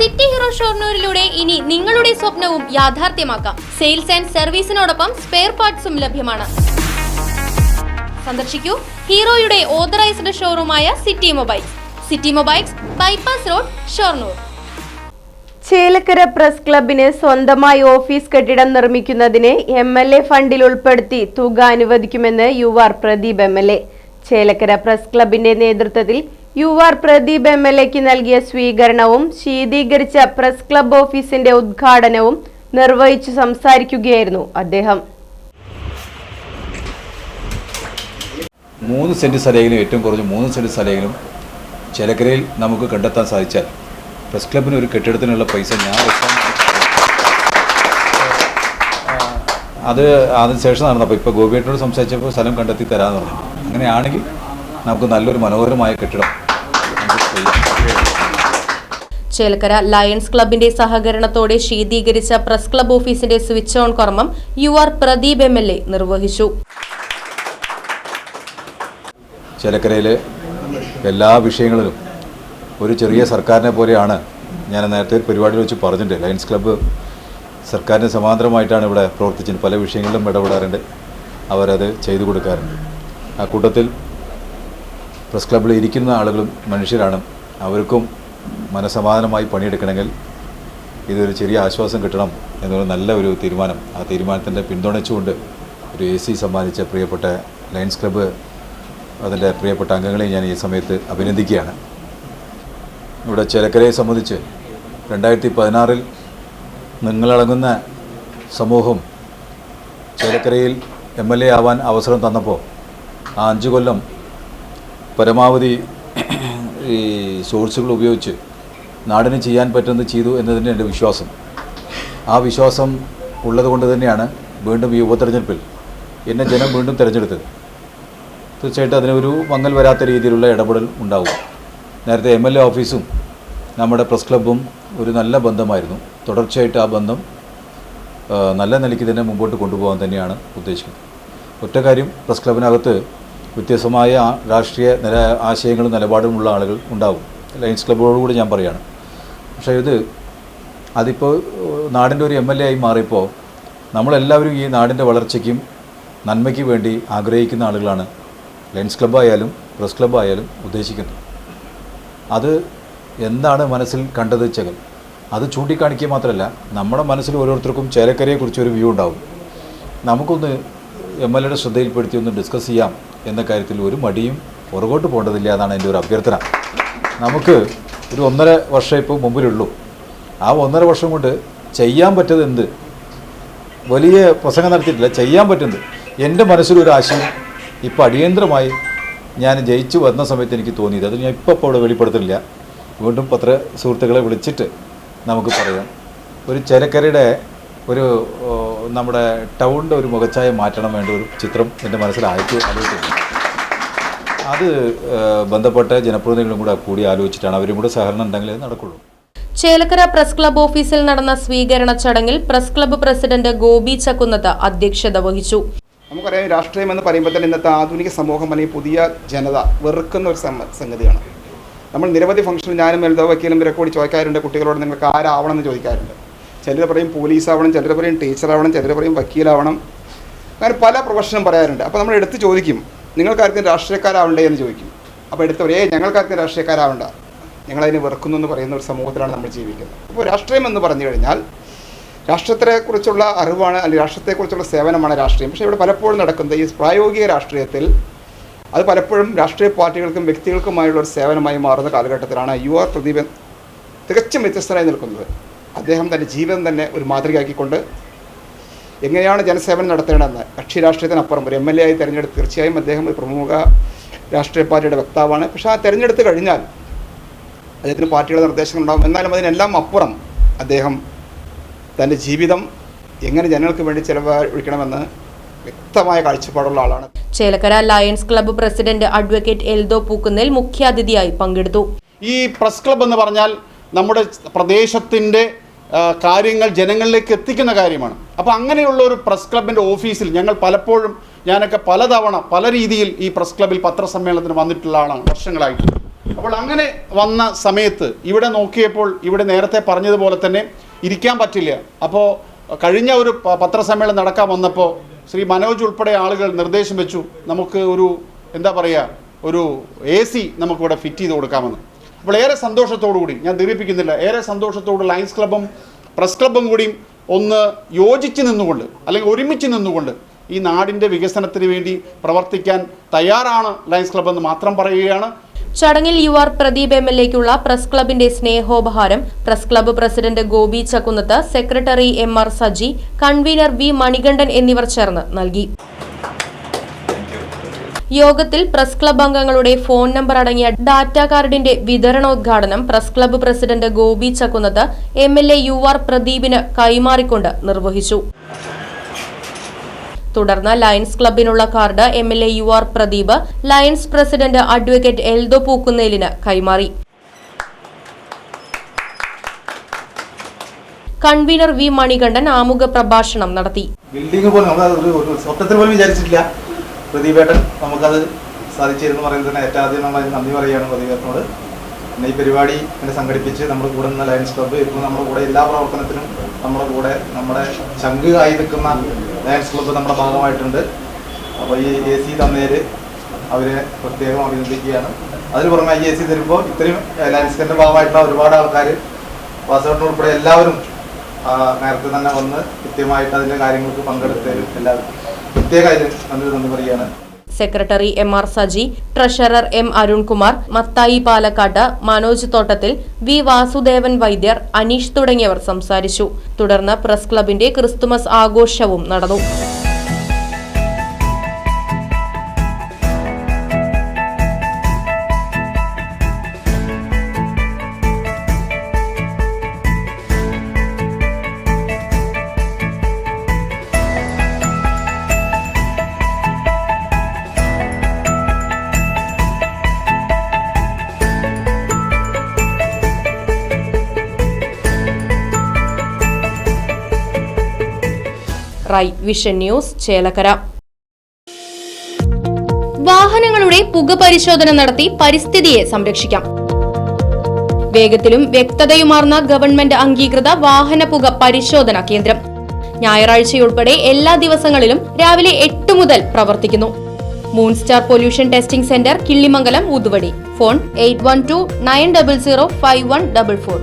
City hero ഷൊർണൂരിലൂടെ ഇനി നിങ്ങളുടെ സ്വപ്നവും യാഥാർത്ഥ്യമാക്കാം. സെയിൽസ് ആൻഡ് സർവീസിനോടൊപ്പം സ്പെയർ പാർട്സും ലഭ്യമാണ്. സന്ദർശിക്കൂ ഹീറോയുടെ ഓതറൈസ്ഡ് ഷോറൂമായ City Mobiles. City Mobiles, bypass road, Shoranur. Chelakkara press ക്ലബിന് സ്വന്തമായി ഓഫീസ് കെട്ടിടം നിർമ്മിക്കുന്നതിന് MLA ഫണ്ടിൽ ഉൾപ്പെടുത്തി തുക അനുവദിക്കുമെന്ന് UR Pradeep MLA. Chelakkara press ക്ലബിന്റെ നേതൃത്വത്തിൽ UR പ്രദീപ് MLAക്ക് നൽകിയ സ്വീകരണവും ശീതീകരിച്ച പ്രസ് ക്ലബ് ഓഫീസിന്റെ ഉദ്ഘാടനവും നിർവഹിച്ചു സംസാരിക്കുകയായിരുന്നു അദ്ദേഹം. 3 സെന്റ് സ്ഥലമെങ്കിലും, ഏറ്റവും കുറഞ്ഞ 3 സെന്റ് സ്ഥലമെങ്കിലും ചേലക്കരയിൽ നമുക്ക് കണ്ടെത്താൻ സാധിച്ചാൽ പ്രസ് ക്ലബിന് ഒരു കെട്ടിടത്തിനുള്ള പൈസ അതിന് ശേഷം നടന്നപ്പോൾ ഇപ്പോൾ ഗോപിയേട്ടനോട് സംസാരിച്ചപ്പോൾ സ്ഥലം കണ്ടെത്തി തരാമെന്ന് പറഞ്ഞു. അങ്ങനെയാണെങ്കിൽ നമുക്ക് നല്ലൊരു മനോഹരമായ കെട്ടിടം. ചേലക്കര ലയൺസ് ക്ലബിന്റെ സഹകരണത്തോടെ ശീതീകരിച്ച പ്രസ് ക്ലബ് ഓഫീസിന്റെ സ്വിച്ച് ഓൺ കർമ്മം UR പ്രദീപ് MLA നിർവഹിച്ചു. ചേലക്കരയിലെ എല്ലാ വിഷയങ്ങളിലും ഒരു ചെറിയ സർക്കാരിനെ പോലെയാണ്. ഞാൻ നേരത്തെ ഒരു പരിപാടിയിൽ വെച്ച് പറഞ്ഞിട്ടുണ്ട്, ലയൺസ് ക്ലബ്ബ് സർക്കാരിന് സമാന്തരമായിട്ടാണ് ഇവിടെ പ്രവർത്തിച്ചത്. പല വിഷയങ്ങളിലും ഇടപെടാറുണ്ട്, അവരത് ചെയ്തു കൊടുക്കാറുണ്ട്. ആ കൂട്ടത്തിൽ പ്രസ് ക്ലബ്ബിൽ ഇരിക്കുന്ന ആളുകളും മനുഷ്യരാണ്. അവർക്കും മനസ്സമാധാനമായി പണിയെടുക്കണമെങ്കിൽ ഇതൊരു ചെറിയ ആശ്വാസം കിട്ടണം എന്നുള്ള നല്ല ഒരു തീരുമാനം. ആ തീരുമാനത്തിൻ്റെ പിന്തുണച്ചുകൊണ്ട് ഒരു AC സമ്മാനിച്ച പ്രിയപ്പെട്ട ലയൺസ് ക്ലബ്ബ്, അതിൻ്റെ പ്രിയപ്പെട്ട അംഗങ്ങളെ ഞാൻ ഈ സമയത്ത് അഭിനന്ദിക്കുകയാണ്. ഇവിടെ ചേലക്കരയെ സംബന്ധിച്ച് 2016 നിങ്ങളടങ്ങുന്ന സമൂഹം ചേലക്കരയിൽ MLA ആവാൻ അവസരം തന്നപ്പോൾ ആ 5 കൊല്ലം പരമാവധി ഈ സോഴ്സുകൾ ഉപയോഗിച്ച് നാടിന് ചെയ്യാൻ പറ്റുന്നത് ചെയ്തു എന്നതിൻ്റെ എൻ്റെ വിശ്വാസം. ആ വിശ്വാസം ഉള്ളതുകൊണ്ട് തന്നെയാണ് വീണ്ടും ഈ ഉപതെരഞ്ഞെടുപ്പിൽ എന്നെ ജനം വീണ്ടും തിരഞ്ഞെടുത്തത്. തീർച്ചയായിട്ടും അതിനൊരു മങ്ങൽ വരാത്ത രീതിയിലുള്ള ഇടപെടൽ ഉണ്ടാവും. നേരത്തെ MLA ഓഫീസും നമ്മുടെ പ്രസ് ക്ലബ്ബും ഒരു നല്ല ബന്ധമായിരുന്നു. തുടർച്ചയായിട്ട് ആ ബന്ധം നല്ല നിലയ്ക്ക് തന്നെ മുമ്പോട്ട് കൊണ്ടുപോകാൻ തന്നെയാണ് ഉദ്ദേശിക്കുന്നത്. ഒറ്റ കാര്യം, പ്രസ് ക്ലബിനകത്ത് വ്യത്യസ്തമായ രാഷ്ട്രീയ ആശയങ്ങളും നിലപാടുമുള്ള ആളുകൾ ഉണ്ടാവും. ലയൺസ് ക്ലബ്ബോടുകൂടി ഞാൻ പറയുകയാണ്. പക്ഷേ അതിപ്പോൾ നാടിൻ്റെ ഒരു MLA ആയി മാറിയപ്പോൾ നമ്മളെല്ലാവരും ഈ നാടിൻ്റെ വളർച്ചയ്ക്കും നന്മയ്ക്ക് വേണ്ടി ആഗ്രഹിക്കുന്ന ആളുകളാണ്. ലയൺസ് ക്ലബ്ബായാലും പ്രസ് ക്ലബ്ബായാലും ഉദ്ദേശിക്കുന്നത് അത് എന്താണ് മനസ്സിൽ കണ്ടത് വെച്ചാൽ അത് ചൂണ്ടിക്കാണിക്കുക മാത്രമല്ല, നമ്മുടെ മനസ്സിൽ ഓരോരുത്തർക്കും ചേലക്കരയെക്കുറിച്ചൊരു വ്യൂ ഉണ്ടാവും. നമുക്കൊന്ന് MLAയുടെ ശ്രദ്ധയിൽപ്പെടുത്തി ഒന്ന് ഡിസ്കസ് ചെയ്യാം എന്ന കാര്യത്തിൽ ഒരു മടിയും പുറകോട്ട് പോകേണ്ടതില്ല എന്നാണ് എൻ്റെ ഒരു അഭ്യർത്ഥന. നമുക്ക് ഒരു 1.5 വർഷം ഇപ്പോൾ മുമ്പിലുള്ളൂ. ആ 1.5 വർഷം കൊണ്ട് ചെയ്യാൻ പറ്റുന്നത് എന്ത്? വലിയ പ്രസംഗം നടത്തിയിട്ടില്ല, ചെയ്യാൻ പറ്റുന്നത്. എൻ്റെ മനസ്സിലൊരു ആശയം ഇപ്പോൾ അടിയന്തരമായി ഞാൻ ജയിച്ചു വന്ന സമയത്ത് എനിക്ക് തോന്നിയത്, അത് ഞാൻ ഇപ്പോൾ അവിടെ വെളിപ്പെടുത്തില്ല, വീണ്ടും പത്ര സുഹൃത്തുക്കളെ വിളിച്ചിട്ട് നമുക്ക് പറയാം. ഒരു ചേലക്കരയുടെ ഒരു നമ്മുടെ ടൗണിൻ്റെ ഒരു മുഖച്ഛായ മാറ്റണം വേണ്ട ഒരു ചിത്രം എൻ്റെ മനസ്സിലായിട്ട് ആലോചിക്കുന്നു. അത് ബന്ധപ്പെട്ട ജനപ്രതിനിധികളും കൂടി ആലോചിച്ചിട്ടാണ്, അവരും കൂടെ സഹകരണം ഉണ്ടെങ്കിൽ അത് നടക്കുള്ളൂ. ചേലക്കര പ്രസ് ക്ലബ് ഓഫീസിൽ നടന്ന സ്വീകരണ ചടങ്ങിൽ press club president Gopi Chakkunnath അധ്യക്ഷത വഹിച്ചു. നമുക്കറിയാം, രാഷ്ട്രീയം എന്ന് പറയുമ്പോൾ തന്നെ ഇന്നത്തെ ആധുനിക സമൂഹം അല്ലെങ്കിൽ പുതിയ ജനത വെറുക്കുന്ന ഒരു സംഗതിയാണ്. നമ്മൾ നിരവധി ഫംഗ്ഷനിൽ ഞാനും എൽദോ വക്കീലും കൂടി ചോദിക്കാറുണ്ട്, കുട്ടികളോട് നിങ്ങൾക്ക് ആരാവണം എന്ന് ചോദിക്കാറുണ്ട്. ചിലർ പറയും പോലീസാവണം, ചിലർ പറയും ടീച്ചറാവണം, ചിലർ പറയും വക്കീലാവണം, അങ്ങനെ പല പ്രൊഫഷനും പറയാറുണ്ട്. അപ്പോൾ നമ്മൾ എടുത്ത് ചോദിക്കും, നിങ്ങൾക്കാർക്കും രാഷ്ട്രീയക്കാരാവണ്ടേ എന്ന് ചോദിക്കും. അപ്പോൾ എടുത്തവരേ ഞങ്ങൾക്കാർക്കും രാഷ്ട്രീയക്കാരാവണ്ട, ഞങ്ങളതിനെ വെറുക്കുന്നു എന്ന് പറയുന്ന ഒരു സമൂഹത്തിലാണ് നമ്മൾ ജീവിക്കുന്നത്. അപ്പോൾ രാഷ്ട്രീയം എന്ന് പറഞ്ഞു കഴിഞ്ഞാൽ രാഷ്ട്രത്തെക്കുറിച്ചുള്ള അറിവാണ്, അല്ലെങ്കിൽ രാഷ്ട്രത്തെക്കുറിച്ചുള്ള സേവനമാണ് രാഷ്ട്രീയം. പക്ഷേ ഇവിടെ പലപ്പോഴും നടക്കുന്നത് ഈ പ്രായോഗിക രാഷ്ട്രീയത്തിൽ അത് പലപ്പോഴും രാഷ്ട്രീയ പാർട്ടികൾക്കും വ്യക്തികൾക്കുമായുള്ള ഒരു സേവനമായി മാറുന്ന കാലഘട്ടത്തിലാണ് UR പ്രദീപൻ തികച്ചും വ്യത്യസ്തനായി നിൽക്കുന്നത്. അദ്ദേഹം തൻ്റെ ജീവിതം തന്നെ ഒരു മാതൃകയാക്കിക്കൊണ്ട് എങ്ങനെയാണ് ജനസേവനം നടത്തേണ്ടതെന്ന്, കക്ഷി രാഷ്ട്രീയത്തിനപ്പുറം ഒരു MLA ആയി തിരഞ്ഞെടുത്ത് തീർച്ചയായും അദ്ദേഹം ഒരു പ്രമുഖ രാഷ്ട്രീയ പാർട്ടിയുടെ വക്താവാണ്. പക്ഷേ ആ തിരഞ്ഞെടുത്ത് കഴിഞ്ഞാൽ അദ്ദേഹത്തിന് പാർട്ടിയുടെ നിർദ്ദേശങ്ങളുണ്ടാകും. എന്നാലും അതിനെല്ലാം അപ്പുറം അദ്ദേഹം തൻ്റെ ജീവിതം എങ്ങനെ ജനങ്ങൾക്ക് വേണ്ടി ചെലവഴിക്കണമെന്ന് വ്യക്തമായ കാഴ്ചപ്പാടുള്ള ആളാണ്. Chelakkara Lions club president advocate Eldho Pookkunnil മുഖ്യാതിഥിയായി പങ്കെടുത്തു. ഈ പ്രസ് ക്ലബ്ബ് എന്ന് പറഞ്ഞാൽ നമ്മുടെ പ്രദേശത്തിൻ്റെ കാര്യങ്ങൾ ജനങ്ങളിലേക്ക് എത്തിക്കുന്ന കാര്യമാണ്. അപ്പോൾ അങ്ങനെയുള്ള ഒരു പ്രസ് ക്ലബിൻ്റെ ഓഫീസിൽ ഞാനൊക്കെ പലതവണ പല രീതിയിൽ ഈ പ്രസ് ക്ലബ്ബിൽ പത്രസമ്മേളനത്തിന് വന്നിട്ടുള്ള ആളാണ് വർഷങ്ങളായിട്ട്. അപ്പോൾ അങ്ങനെ വന്ന സമയത്ത് ഇവിടെ നോക്കിയപ്പോൾ ഇവിടെ നേരത്തെ പറഞ്ഞതുപോലെ തന്നെ ഇരിക്കാൻ പറ്റില്ല. അപ്പോൾ കഴിഞ്ഞ ഒരു പത്രസമ്മേളനം നടക്കാൻ വന്നപ്പോൾ ശ്രീ മനോജ് ഉൾപ്പെടെ ആളുകൾ നിർദ്ദേശം വെച്ചു, നമുക്ക് ഒരു എന്താ പറയുക, ഒരു AC നമുക്കിവിടെ ഫിറ്റ് ചെയ്ത് കൊടുക്കാമെന്ന്. അപ്പോൾ ഏറെ സന്തോഷത്തോടു കൂടി, ഞാൻ ദീർഘിപ്പിക്കുന്നില്ല, ഏറെ സന്തോഷത്തോട് ലയൺസ് ക്ലബ്ബും പ്രസ് ക്ലബ്ബും കൂടിയും ഒന്ന് യോജിച്ച് നിന്നുകൊണ്ട് അല്ലെങ്കിൽ ഒരുമിച്ച് നിന്നുകൊണ്ട് ഈ നാടിൻ്റെ വികസനത്തിന് വേണ്ടി പ്രവർത്തിക്കാൻ തയ്യാറാണ് ലയൺസ് ക്ലബ്ബ് എന്ന് മാത്രം പറയുകയാണ്. ചടങ്ങിൽ UR പ്രദീപ് MLAയ്ക്കുള്ള പ്രസ് ക്ലബിന്റെ സ്നേഹോപഹാരം press club president Gopi Chakkunnath, secretary MR Saji, convenor V Manikandan എന്നിവർ ചേർന്ന് നൽകി. യോഗത്തിൽ പ്രസ് ക്ലബ്ബ് അംഗങ്ങളുടെ ഫോൺ നമ്പർ അടങ്ങിയ ഡാറ്റാ കാർഡിന്റെ വിതരണോദ്ഘാടനം press club president Gopi Chakkunnath MLA UR പ്രദീപിന് കൈമാറിക്കൊണ്ട് നിർവഹിച്ചു. തുടർന്ന് ലയൺസ് ക്ലബിനുള്ള കാർഡ് MLA UR Pradeep Lions president advocate Eldho പൂക്കുന്നേലിന് കൈമാറി. കൺവീനർ V മണികണ്ഠൻ ആമുഖ പ്രഭാഷണം നടത്തി. ബിൽഡിംഗ് പോലും നമ്മൾ സ്വപ്നത്തിൽ പോലും വിചാരിച്ചിട്ടില്ല. പ്രദീപേട്ടൻ നമുക്കത് സാധിച്ചിരുന്നു പറയുന്നത് തന്നെ ഏറ്റവും ആദ്യം നമ്മൾ നന്ദി പറയുകയാണ് പ്രദീപേട്ടനോട്. പിന്നെ ഈ പരിപാടി ഇങ്ങനെ സംഘടിപ്പിച്ച് നമ്മുടെ കൂടെ നിന്ന ലയൺസ് ക്ലബ്ബ് ഇപ്പോൾ നമ്മുടെ കൂടെ എല്ലാ പ്രവർത്തനത്തിനും നമ്മുടെ കൂടെ നമ്മുടെ ചങ്ക് ആയി നിൽക്കുന്ന ലയൺസ് ക്ലബ്ബ് നമ്മുടെ ഭാഗമായിട്ടുണ്ട്. അപ്പോൾ ഈ AC തന്നേര് അവരെ പ്രത്യേകം അഭിനന്ദിക്കുകയാണ്. അതിന് പുറമെ ഈ AC തരുമ്പോൾ ഇത്രയും ലയൺസ് ക്ലബ്ബിൻ്റെ ഭാഗമായിട്ടുള്ള ഒരുപാട് ആൾക്കാർ വാസവട്ടൻ ഉൾപ്പെടെ എല്ലാവരും നേരത്തെ തന്നെ വന്ന് കൃത്യമായിട്ട് അതിൻ്റെ കാര്യങ്ങൾക്ക് പങ്കെടുത്തതിലും എല്ലാവരും പ്രത്യേകമായിട്ട് നന്ദി പറയുകയാണ്. Secretary MR Saji, treasurer M Arunkumar, Mathai പാലക്കാട്ട്, മനോജ് തോട്ടത്തിൽ, V വാസുദേവൻ വൈദ്യർ, അനീഷ് തുടങ്ങിയവർ സംസാരിച്ചു. തുടർന്ന് പ്രസ് ക്ലബിന്റെ ക്രിസ്തുമസ് ആഘോഷവും നടന്നു. Right Vision News, Chelakkara. വാഹനങ്ങളുടെ പുക പരിശോധന നടത്തി പരിസ്ഥിതിയെ സംരക്ഷിക്കാം. വേഗത്തിലും വ്യക്തതയുമാർന്ന ഗവൺമെന്റ് അംഗീകൃത വാഹന പുക പരിശോധനാ കേന്ദ്രം ഞായറാഴ്ചയുൾപ്പെടെ എല്ലാ ദിവസങ്ങളിലും രാവിലെ 8 മുതൽ പ്രവർത്തിക്കുന്നു. മൂൺസ്റ്റാർ pollution testing centre, Killimangalam, Uthuvadi. Phone 8129005144.